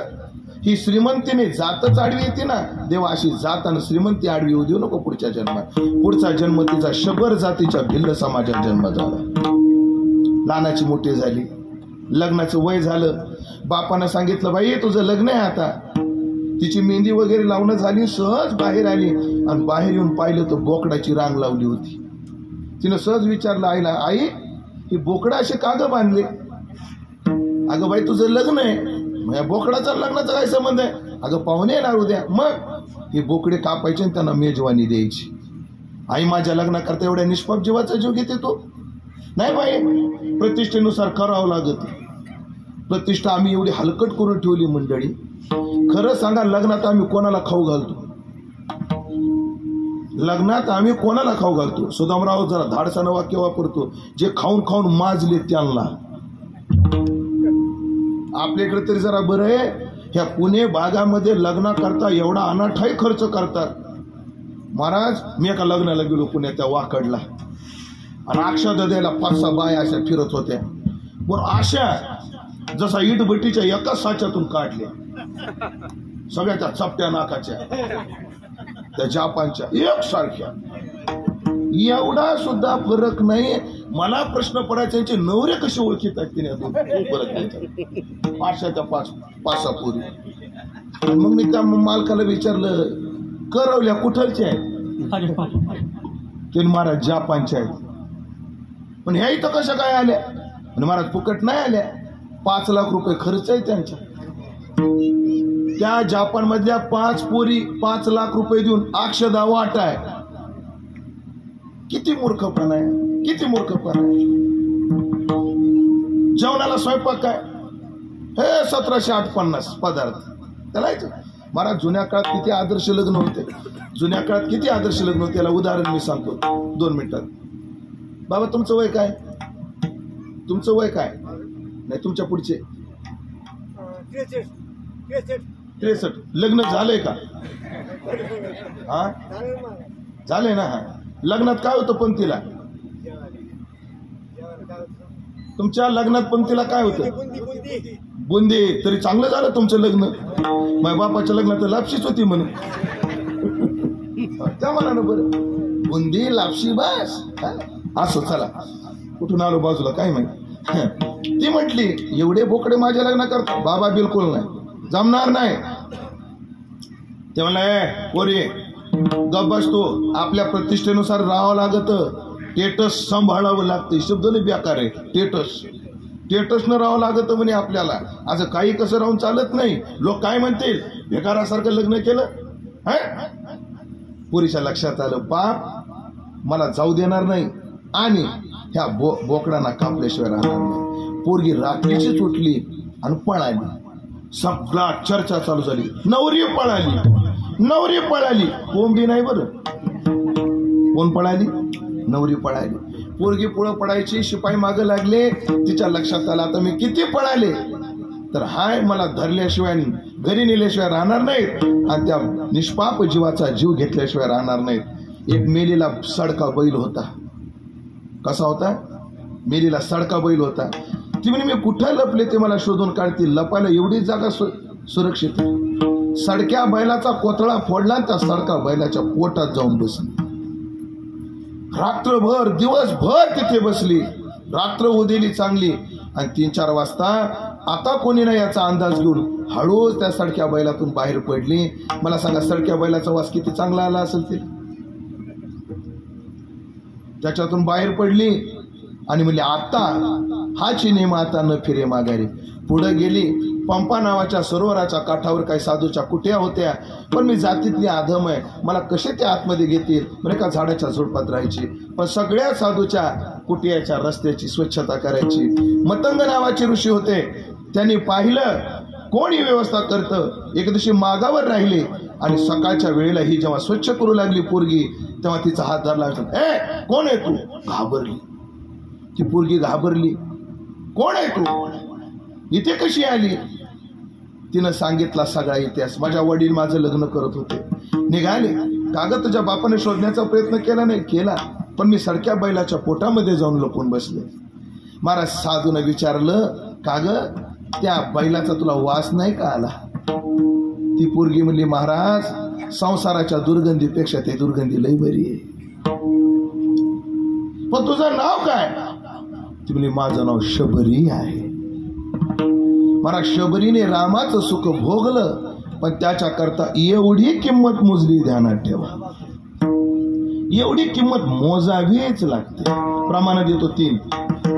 ही श्रीमंतीने जातच आडवी येते ना. देवा अशी जात आणि श्रीमंती आडवी येऊ देऊ नको पुढच्या जन्मात. पुढचा जन्म तिचा शबर जातीच्या भिल्ल समाजात जन्म झाला. लहानाची मोठी झाली. लग्नाचं वय झालं. बापानं सांगितलं बाई तुझं लग्न आहे आता. तिची मेहंदी वगैरे लावणं झाली. सहज बाहेर आली आणि बाहेर येऊन पाहिलं तर बोकडाची रांग लावली होती. तिनं सहज विचारलं आईला, आई हे बोकडा असे का ग बांधले? अगं बाई तुझं लग्न आहे. या बोकडाचा लग्नाचा काय संबंध आहे? अगं पाहुणे येणार उद्या. मग हे बोकडे कापायचे आणि त्यांना मेजवानी द्यायची. आई माझ्या लग्नाकरता एवढ्या निष्पाप जीवाचा जीव घेते तो? नाही बाई, प्रतिष्ठेनुसार करावं लागत. प्रतिष्ठा आम्ही एवढी हलकट करून ठेवली मंडळी. खरं सांगा, लग्नात आम्ही कोणाला खाऊ घालतो? लग्नात आम्ही कोणाला खाऊ घालतो? सुदामराव जरा धाडसानं वाक्य वापरतो, जे खाऊन खाऊन माजले त्यांना. आपल्याकडे तरी जरा बरं आहे. ह्या पुणे भागामध्ये लग्न करता एवढा अनाठाई खर्च करतात. महाराज मी एका लग्नाला गेलो पुण्यात, त्या वाकडला, आणि अक्षदा द्यायला 5-6 बाया अशा फिरत होत्या. बरं अशा जसा इटभट्टीच्या एकाच साच्यातून काढल्या, सगळ्या त्या चपट्या नाकाच्या, त्या जापानच्या एकसारख्या. एवढा सुद्धा फरक नाही. मला प्रश्न पडायचा यांचे नवरे कसे ओळखीतात की नाही? फरक नाही. 5-6 पोरी. मग मी त्या मालकाला विचारलं, करवल्या कुठलच्या आहेत? ते महाराज जापानच्या आहेत. पण ह्या इथं कशा काय आल्या? आणि महाराज फुकट नाही आल्या. 5 लाख रुपये खर्च आहे त्यांच्या. त्या जापान मधल्या 5 पोरी 5 लाख रुपये देऊन अक्षदा वाटाय. किती मूर्खपणा आहे, किती मूर्खपणा आहे. जेवणाला स्वयंपाक काय? हे 1750 पदार्थ. त्याला महाराज जुन्या काळात किती आदर्श लग्न होते. जुन्या काळात किती आदर्श लग्न होते. याला उदाहरण मी सांगतो 2 मिनिटात. बाबा तुमचं वय काय? तुमचं वय काय? नाही तुमच्या पुढचे 63. लग्न झालंय का? हा झालंय ना. लग्नात काय होतं पंक्तीला? तुमच्या लग्नात पंक्तीला काय होतं? बुंदी. तरी चांगलं झालं तुमचं लग्न. माझ्या बापाच्या लग्नात लापशीच होती म्हणून. त्या मनानं बरं बुंदी लापशी बस. असं चला कुठून आलो बाजूला काय माहिती. ती म्हटली एवढे बोकडे माझ्या लग्न करता? बाबा बिलकुल नाही, जमणार नाही. ते म्हणलं पोरी गप बसतो. आपल्या प्रतिष्ठेनुसार राहावं लागत. टेटस सांभाळावं लागतं. शब्द लय बेकार आहे. टेटसनं राहावं लागतं म्हणे आपल्याला. असं काही कसं राहून चालत नाही. लोक काय म्हणतील, बेकारासारखं लग्न केलं. पोरीच्या लक्षात आलं, बाप मला जाऊ देणार नाही आणि ह्या बोकडांना कापल्याशिवाय राहणार नाही. पोरगी रात्रीचीच उठली आणि पळाली. सगळा चर्चा चालू झाली. नवरी पळाली. कोंबडी नाही बरं. कोण पळाली? नवरी पळाली. पोरगी पुढं पडायची. शिपाई मागं लागले. तिच्या लक्षात आलं आता मी किती पळाले तर हाय मला धरल्याशिवाय घरी नेल्याशिवाय राहणार नाहीत आणि त्या निष्पाप जीवाचा जीव घेतल्याशिवाय राहणार नाहीत. एक मेलीला सडका बैल होता. कसा होता? मेलीला सडका बैल होता. ती म्हणे मी कुठं लपले ते मला शोधून काढतील. लपायला एवढीच जागा सुरक्षित. सडक्या बैलाचा कोथळा फोडला, त्या सडका बैलाच्या पोटात जाऊन बसली. रात्रभर दिवसभर तिथे बसली. रात्र उदेली चांगली आणि 3-4 वाजता आता कोणी नाही याचा अंदाज घेऊन हळूच त्या सडक्या बैलातून बाहेर पडली. मला सांगा सडक्या बैलाचा वास किती चांगला आला असेल ते. त्याच्यातून बाहेर पडली आणि म्हणली आता हाची नेम आता न फिरे माघारी. पुढे गेली. पंपा नावाच्या सरोवराच्या काठावर काही साधूच्या कुट्या होत्या. पण मी जातीतली आधम आहे, मला कसे ते आतमध्ये घेतील. म्हणजे का झाडाच्या झुडपात राहायची. पण सगळ्या साधूच्या कुटियाच्या रस्त्याची स्वच्छता करायची. मतंग नावाचे ऋषी होते. त्यांनी पाहिलं कोण ही व्यवस्था करतं? एक दिवशी मागावर राहिले आणि सकाळच्या वेळेला ही जेव्हा स्वच्छ करू लागली पोरगी तेव्हा तिचा हात धरला. ए कोण आहे तू? घाबरली ती पोरगी, घाबरली. कोण आहे तू? इथे कशी आली? तिनं सांगितला सगळा इतिहास. माझ्या वडील माझं लग्न करत होते, निघाले. कागद तुझ्या बापाने शोधण्याचा प्रयत्न केला नाही? केला, पण मी सडक्या बैलाच्या पोटामध्ये जाऊन लपून बसले. महाराज साधूनं विचारलं, काग त्या बैलाचा तुला वास नाही का आला? ती पोरगी म्हणली, महाराज संसाराच्या दुर्गंधीपेक्षा ते दुर्गंधी लई बरी आहे. पण तुझं नाव काय? ती म्हणली, माझं नाव शबरी आहे. महाराज शबरीने रामाचं सुख भोगलं, पण त्याच्या करता एवढी किंमत मोजली, ध्यानात ठेवा. एवढी किंमत मोजावीच लागते. प्रमाण देतो 3.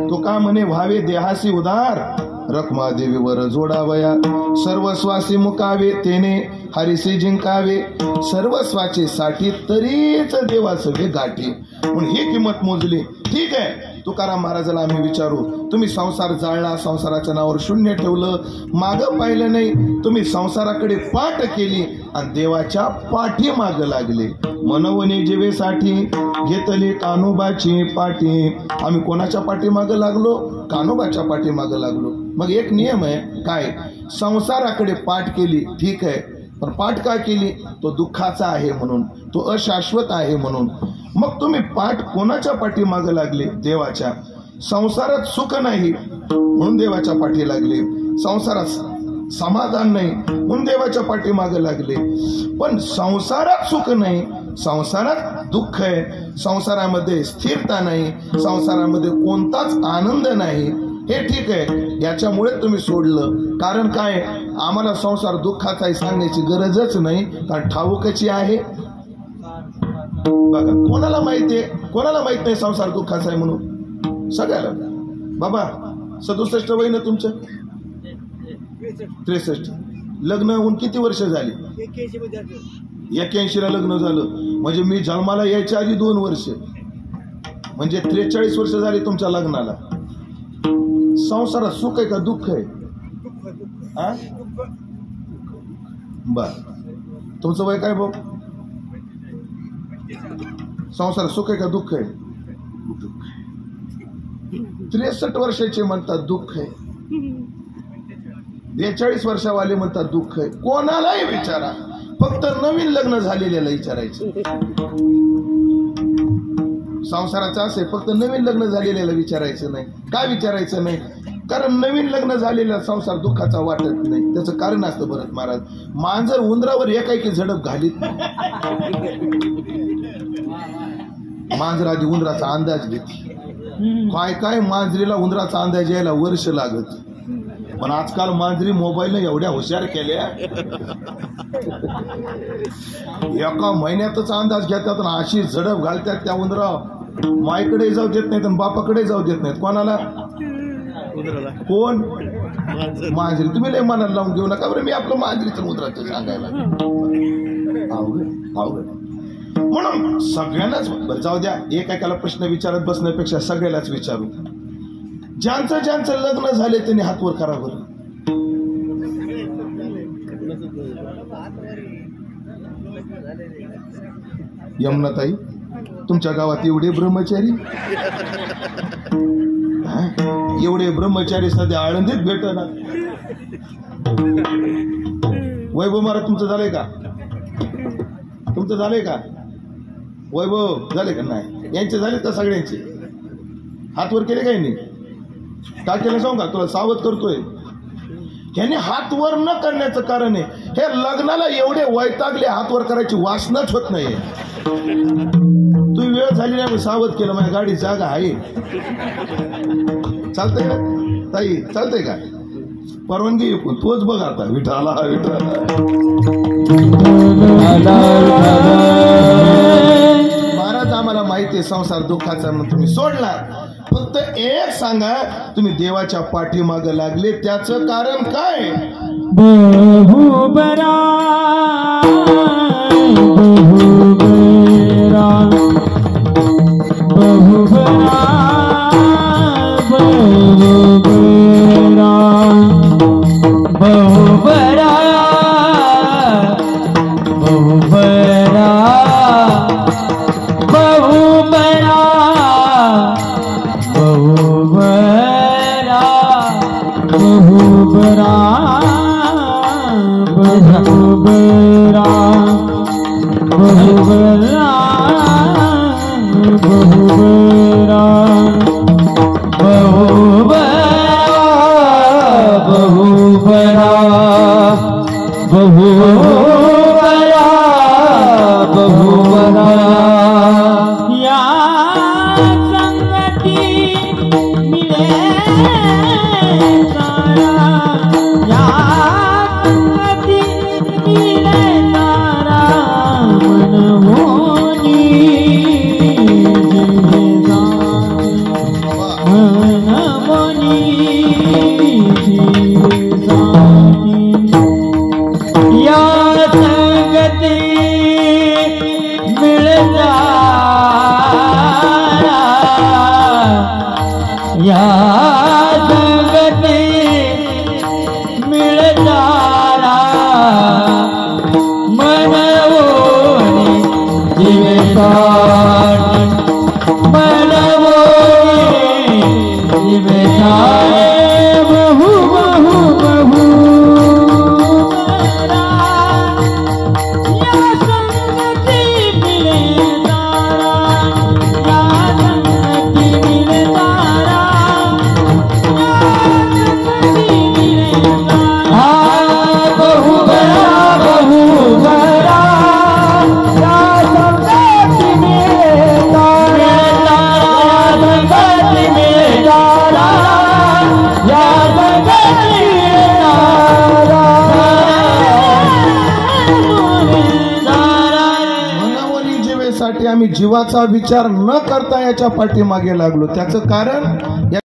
तो का म्हणे, व्हावे देहासी उदार, रखमा देवीवर जोडावया, सर्वस्वासी मुकावे तेने हरिसी जिंकावे, सर्वस्वाचे साठी तरीच देवाचं वे गाठी. म्हणून ही किंमत मोजली. ठीक आहे, तुकाराम महाराजाला आम्ही विचारू, तुम्ही संसार जाळला, संसाराच्या नावावर शून्य ठेवलं, मागं पाहिलं नाही, तुम्ही संसाराकडे पाठ केली आणि देवाच्या पाठी मागं लागले. मनवणे जीवेसाठी घेतली कान्होबाची पाठी. आम्ही कोणाच्या पाठी मागं लागलो? कान्होबाच्या पाठी मागं लागलो. मग एक नियम आहे, काय? संसाराकडे पाठ केली, ठीक आहे, पण पाठ का केली? तो दुःखाचा आहे म्हणून, तो अशाश्वत आहे म्हणून. मग तुम्ही पाठ कोणाच्या पाठी मागं लागले? देवाच्या. संसारात सुख नाही म्हणून देवाच्या पाठी लागले, संसारात समाधान नाही म्हणून देवाच्या पाठी मागं लागले. पण संसारात सुख नाही, संसारात दुःख आहे, संसारामध्ये स्थिरता नाही, संसारामध्ये कोणताच आनंद नाही, हे ठीक आहे, याच्यामुळे तुम्ही सोडलं. कारण काय? आम्हाला संसार दुःखाचा आहे सांगण्याची गरजच नाही, कारण ठाऊकची आहे. बघा, कोणाला माहिती आहे? कोणाला माहित नाही संसार दुःखाचा आहे म्हणून? सगळ्याला. बाबा 67 वय ना तुमचं? 63. लग्न होऊन किती वर्ष झाली? 81 ला लग्न झालं, म्हणजे मी जन्माला यायच्या आधी 2 वर्ष, म्हणजे 43 वर्ष झाली तुमच्या लग्नाला. संसारात सुख आहे का दुःख आहे? बर, तुमचं वय काय भाऊ? संसारात सुख आहे का दुःख आहे? 63 वर्षाचे म्हणतात दुःख आहे, 42 वर्षावाले म्हणतात दुःख आहे. कोणालाही विचारा, फक्त नवीन लग्न झालेल्याला विचारायचं. संसाराचं असे फक्त नवीन लग्न झालेल्याला विचारायचं नाही. काय विचारायचं नाही? कारण नवीन लग्न झालेला संसार दुःखाचा वाटत नाही. त्याचं कारण असतं भरत महाराज, मांजर उंदरावर एकाएकी झडप घालीत नाही. मांजर आधी उंदराचा अंदाज घेते. काय काय मांजरीला उंदराचा अंदाज यायला वर्ष लागत, पण आजकाल मांजरी मोबाईलने एवढ्या हुशार केल्या, एका महिन्यातच अंदाज घेतात आणि अशी झडप घालतात त्या उंदरा. मायकडे जाऊ देत नाहीत आणि बापाकडे जाऊ देत नाहीत. कोणाला? कोण? मांजरी. तुम्ही लय मनाला लावून घेऊ नका बरं, मी आपलं मांजरीचं उंदराचं सांगायला. अवघड अवघड. म्हणून सगळ्यांनाच जाऊ द्या, एकाला प्रश्न विचारत बसण्यापेक्षा सगळ्यालाच विचारू. ज्यांचं ज्यांचं लग्न झाले त्यांनी हात वर करा बरं. यमुनाताई, तुमच्या गावात एवढे ब्रह्मचारी, एवढे ब्रह्मचारी सध्या आळंदीत भेटणार. वैभव महाराज तुमचं झालंय का? तुमचं झालंय का? वैभव झाले का? नाही. यांचे झाले का? सगळ्यांचे हात वर केले काही नाही. काय केलं सांगू का तुला? सावध करतोय. ह्याने हात वर न करण्याचं कारण आहे, हे लग्नाला एवढे वैतागले, हात वर करायची वासनाच होत नाही. तू वेळ झाली नाही, सावध केलं. माझ्या गाडी जागा आहे. चालतंय का ताई? चालतंय का? परवानगी तोच बघ आता. विठाला विठाला. महाराज आम्हाला माहिती आहे संसार दुःखाचा म्हणून तुम्ही सोडला. फक्त एक सांगा, तुम्ही देवाच्या पाठीमागं लागले, त्याचं कारण काय? बहुबरा बहुबरा बहुबरा बहुबरा बहुबरा बहुबरा बहुबरा बहुबरा बहुबरा बहुबरा या संगती मिले तारा या संगती मिले तारा मन होनी जिवे मन होनी जिवे या संगती मिल तारा या संगती मिल तारा मन होनी जिवे मन होनी जिवे बहु बहु बहु साठी आम्ही जीवाचा विचार न करता याच्या पाठीमागे लागलो. त्याचं कारण